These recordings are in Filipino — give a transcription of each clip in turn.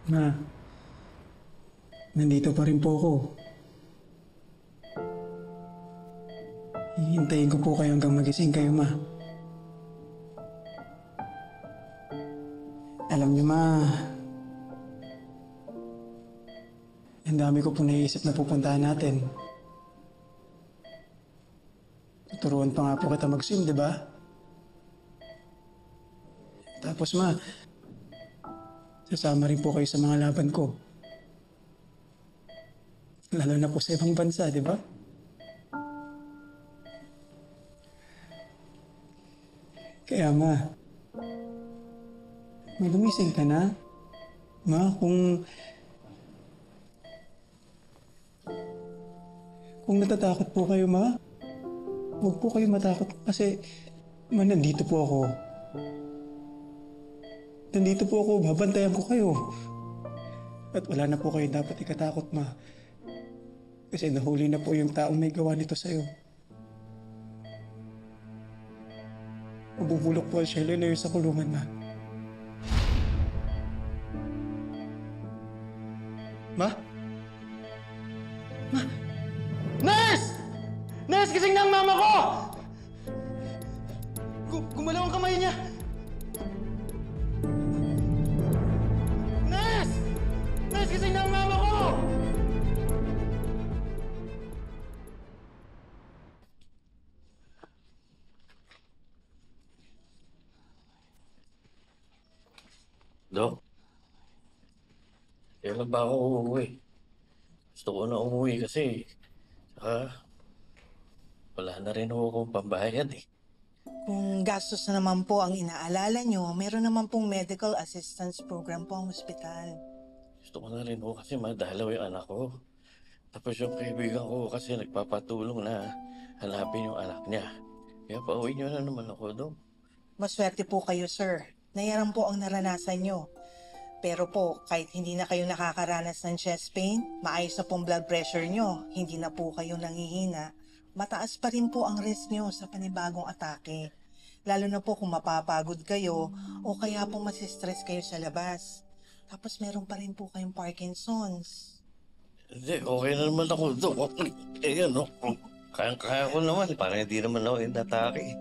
Ma, nandito pa rin po ako. Hihintayin ko po kayo hanggang magising kayo, Ma. Alam niyo, Ma, ang dami ko po naiisip na pupuntahan natin. Tuturuan pa nga po kita mag-swim, di ba? Tapos, Ma, sasama rin po kayo sa mga laban ko. Lalo na po sa ibang bansa, di ba? Kaya, Ma, gumising ka na. Ma, kung natatakot po kayo, Ma, huwag po kayo matakot kasi, Ma, nandito po ako. Nandito po ako, babantayan ko kayo. At wala na po kayo dapat ikatakot, Ma. Kasi nahuli na po yung taong may gawa nito sa'yo. Mabubulok po ang Shelo na yun sa kulungan, Ma. Ma? Ma? Nurse! Nurse, gising na ang mama ko! Gumalaw ang kamay niya! Nurse! Nurse, gising na ang mama ko! Dok, kailan ba ako uuwi? Gusto ko na umuwi kasi, saka wala na rin ako akong pambayad eh. Kung gastos na naman po ang inaalala nyo, meron naman pong medical assistance program po ang ospital. Gusto ko na rin ako kasi madalaw yung anak ko. Tapos yung kaibigan ko kasi nagpapatulong na hanapin yung anak niya. Kaya pauwi niyo na naman ako, Dok. Maswerte po kayo, sir. Nayaran po ang naranasan nyo. Pero po, kahit hindi na kayo nakakaranas ng chest pain, maayos na pong blood pressure nyo, hindi na po kayo nangihina, mataas pa rin po ang risk nyo sa panibagong atake. Lalo na po kung mapapagod kayo o kaya po masistress kayo sa labas. Tapos meron pa rin po kayong Parkinson's. Hindi, okay na naman ako, Dok. Eh, ano, kaya ko naman. Parang hindi naman ako inatake.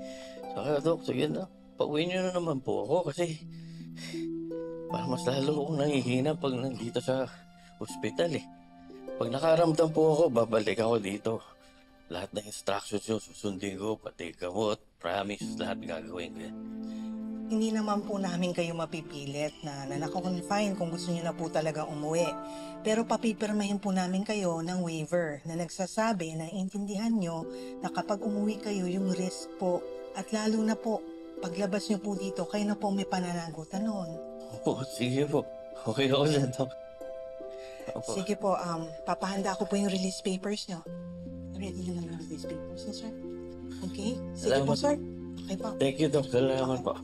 Saka, Dok, sige na. Pauwi niyo na naman po ako kasi parang mas lalo akong nangihina pag nandito sa ospital eh. Pag nakaramdam po ako, babalik ako dito. Lahat ng instructions nyo, susundin ko, pati gamot, promise, lahat gagawin ko yan. Hindi naman po namin kayo mapipilit na naka-confine kung gusto niyo na po talaga umuwi. Pero papipirmahin po namin kayo ng waiver na nagsasabi na intindihan nyo na kapag umuwi kayo yung risk po at lalo na po paglabas nyo po dito, kayo na po may pananagutan nun. Opo, sige po. Okay ako dyan, Dok. Opo. Sige po, papahanda ko po yung release papers nyo. Ready na lang ang release papers niyo, sir. Okay? Sige Salamat. po, sir. Okay po. Thank you, Dok. Salamat po.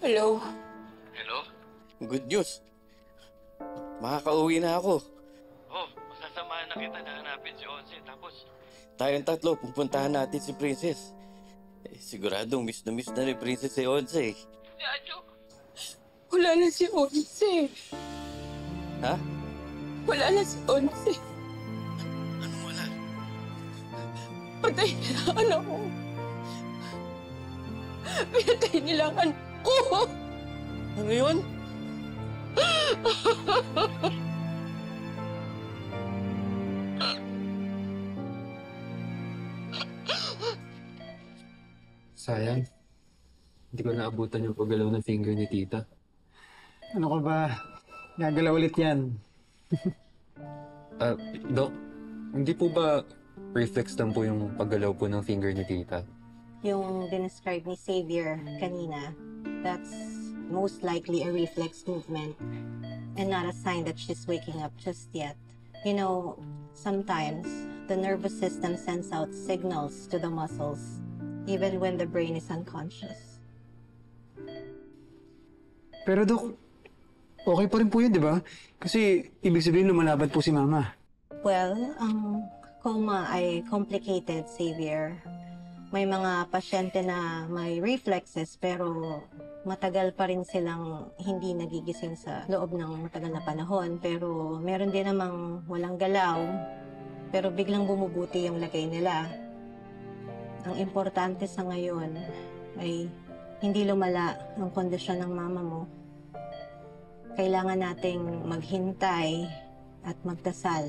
Hello? Hello? Good news. Makakauwi na ako. Oh, masasamahan na kita na hanapin si Onse. Tapos, tayong tatlo, pupuntahan natin si Princess. Eh, siguradong miss na ni Princess si Onse. Dado, wala na si Onse. Ha? Wala na si Onse. Anong wala? Patay nila ang anak ko. Pinatay nila ang anak ko. Ano yun? Sayang. Hindi ko naabutan yung paggalaw ng finger ni tita. Ano ka ba? Nagalaw ulit yan. Dok, hindi po ba reflex lang po yung paggalaw po ng finger ni tita? Yung dinescribe ni Xavier kanina, that's most likely a reflex movement and not a sign that she's waking up just yet. You know, sometimes the nervous system sends out signals to the muscles, even when the brain is unconscious. Pero Dok, okay pa rin po yun, di ba? Kasi ibig sabihin lumalaban po si Mama. Well, ang coma ay complicated, Xavier. May mga pasyente na may reflexes pero matagal pa rin silang hindi nagigising sa loob ng matagal na panahon. Pero meron din namang walang galaw pero biglang bumubuti yung lagay nila. Ang importante sa ngayon ay hindi lumala ang kondisyon ng mama mo. Kailangan nating maghintay at magdasal.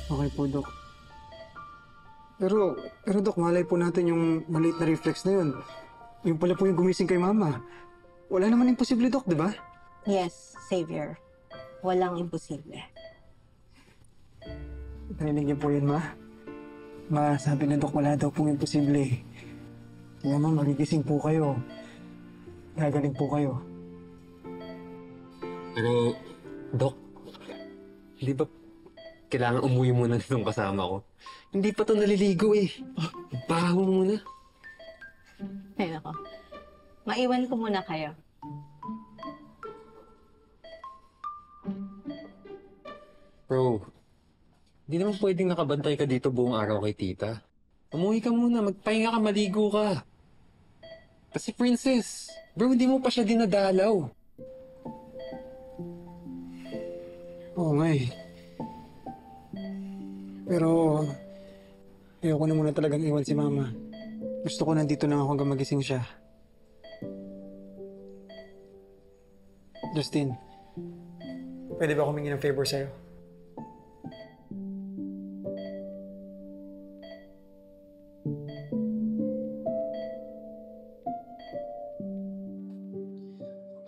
Okay po, Dok. Pero Dok, malay po natin yung maliit na reflex na yun. Yung pala po yung gumising kay Mama. Wala naman imposible, Dok, di ba? Yes, Xavier. Walang imposible. Narinig niyo po yun, Ma? Ma, sabi ng Dok, wala daw pong imposible. Kaya Ma, magigising po kayo. Gagaling po kayo. Pero, Doc, di ba kailangan umuwi muna nitong kasama ko? Hindi pa to naliligo eh. Baho muna. Ay, nako. Maiwan ko muna kayo. Bro, di naman pwedeng nakabantay ka dito buong araw kay tita. Umuwi ka muna, magpahinga ka, maligo ka. Kasi Princess, bro, hindi mo pa siya dinadalaw. Oo nga eh. Pero, ayoko na muna talagang iwan si Mama. Gusto ko nandito na ako hanggang magising siya. Justin, pwede ba humingi ng favor sa'yo?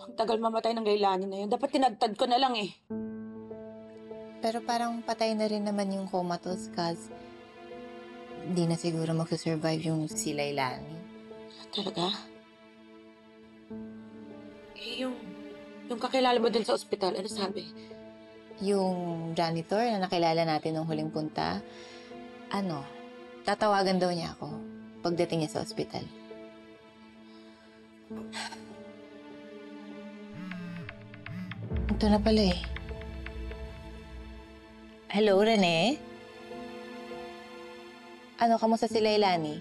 Ang tagal mamatay ng Gailani na yun. Dapat tinagtad ko na lang eh. Pero parang patay na rin naman yung comatose cause hindi na siguro magsusurvive yung si Lailani. Talaga? Eh, yung kakilala mo dun sa ospital, ano sabi? Yung janitor na nakilala natin nung huling punta, tatawagan daw niya ako pagdating niya sa ospital. Ito na pala eh. Hello, Rene? Kamusta si Lailani?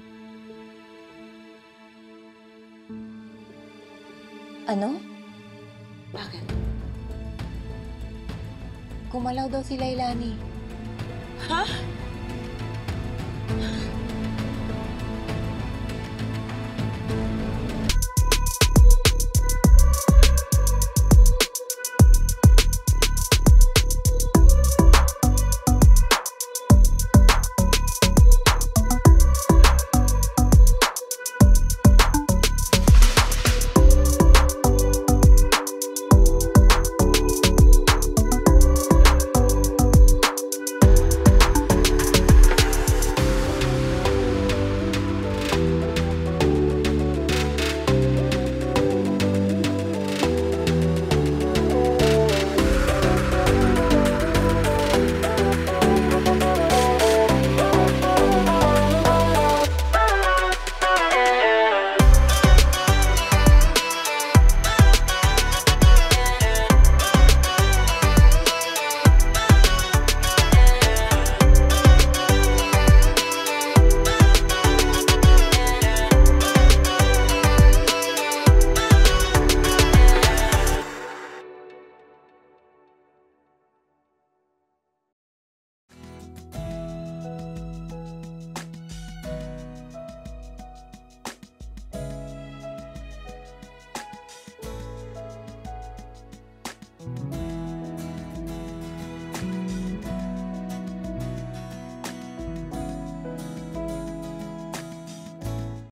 Bakit? Gumalaw daw si Lailani. Ha?